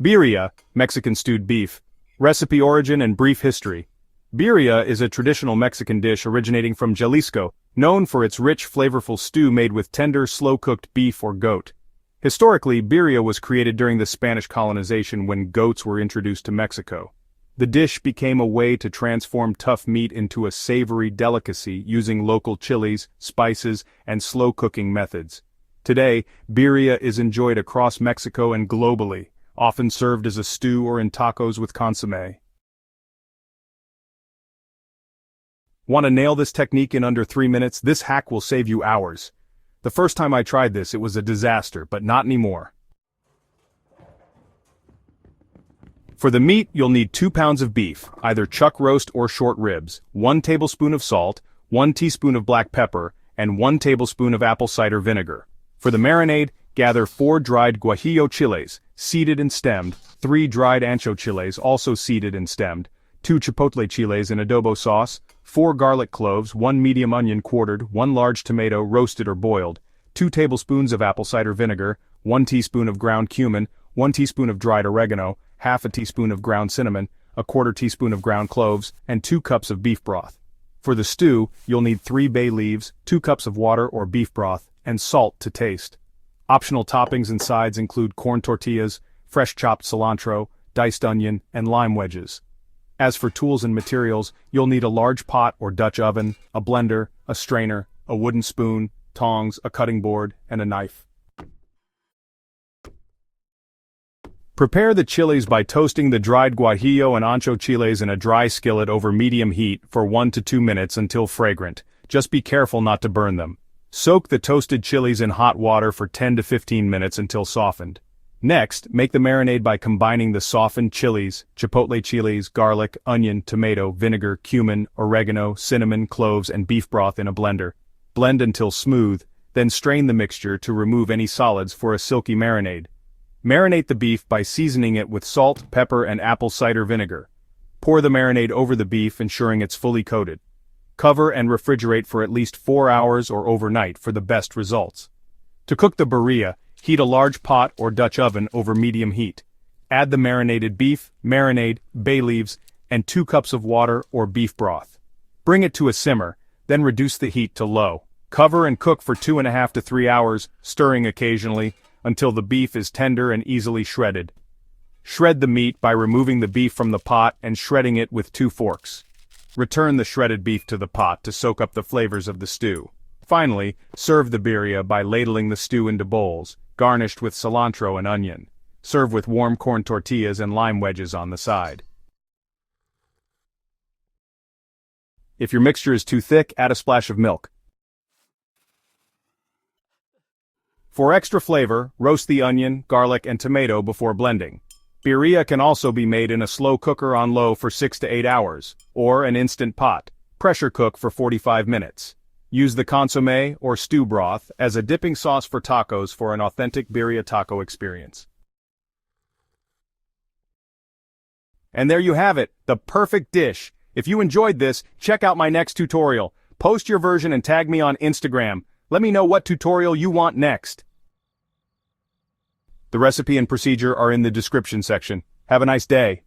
Birria, Mexican stewed beef. Recipe origin and brief history. Birria is a traditional Mexican dish originating from Jalisco, known for its rich, flavorful stew made with tender, slow-cooked beef or goat. Historically, birria was created during the Spanish colonization when goats were introduced to Mexico. The dish became a way to transform tough meat into a savory delicacy using local chilies, spices, and slow-cooking methods. Today, birria is enjoyed across Mexico and globally, often served as a stew or in tacos with consommé. Want to nail this technique in under 3 minutes? This hack will save you hours. The first time I tried this, it was a disaster, but not anymore. For the meat, you'll need 2 pounds of beef, either chuck roast or short ribs, 1 tablespoon of salt, 1 teaspoon of black pepper, and 1 tablespoon of apple cider vinegar. For the marinade, gather 4 dried guajillo chiles, seeded and stemmed, 3 dried ancho chiles, also seeded and stemmed, 2 chipotle chiles in adobo sauce, 4 garlic cloves, 1 medium onion quartered, 1 large tomato roasted or boiled, 2 tablespoons of apple cider vinegar, 1 teaspoon of ground cumin, 1 teaspoon of dried oregano, half a teaspoon of ground cinnamon, a quarter teaspoon of ground cloves, and 2 cups of beef broth. For the stew, you'll need 3 bay leaves, 2 cups of water or beef broth, and salt to taste. Optional toppings and sides include corn tortillas, fresh chopped cilantro, diced onion, and lime wedges. As for tools and materials, you'll need a large pot or Dutch oven, a blender, a strainer, a wooden spoon, tongs, a cutting board, and a knife. Prepare the chiles by toasting the dried guajillo and ancho chiles in a dry skillet over medium heat for 1 to 2 minutes until fragrant. Just be careful not to burn them. Soak the toasted chiles in hot water for 10 to 15 minutes until softened. Next, make the marinade by combining the softened chiles, chipotle chiles, garlic, onion, tomato, vinegar, cumin, oregano, cinnamon, cloves, and beef broth in a blender. Blend until smooth, then strain the mixture to remove any solids for a silky marinade. Marinate the beef by seasoning it with salt, pepper, and apple cider vinegar. Pour the marinade over the beef, ensuring it's fully coated. Cover and refrigerate for at least 4 hours or overnight for the best results. To cook the birria, heat a large pot or Dutch oven over medium heat. Add the marinated beef, marinade, bay leaves, and 2 cups of water or beef broth. Bring it to a simmer, then reduce the heat to low. Cover and cook for 2.5 to 3 hours, stirring occasionally, until the beef is tender and easily shredded. Shred the meat by removing the beef from the pot and shredding it with 2 forks. Return the shredded beef to the pot to soak up the flavors of the stew. Finally, serve the birria by ladling the stew into bowls, garnished with cilantro and onion. Serve with warm corn tortillas and lime wedges on the side. If your mixture is too thick, add a splash of milk. For extra flavor, roast the onion, garlic, and tomato before blending. Birria can also be made in a slow cooker on low for 6 to 8 hours, or an instant pot. Pressure cook for 45 minutes. Use the consommé or stew broth as a dipping sauce for tacos for an authentic birria taco experience. And there you have it, the perfect dish. If you enjoyed this, check out my next tutorial. Post your version and tag me on Instagram. Let me know what tutorial you want next. The recipe and procedure are in the description section. Have a nice day.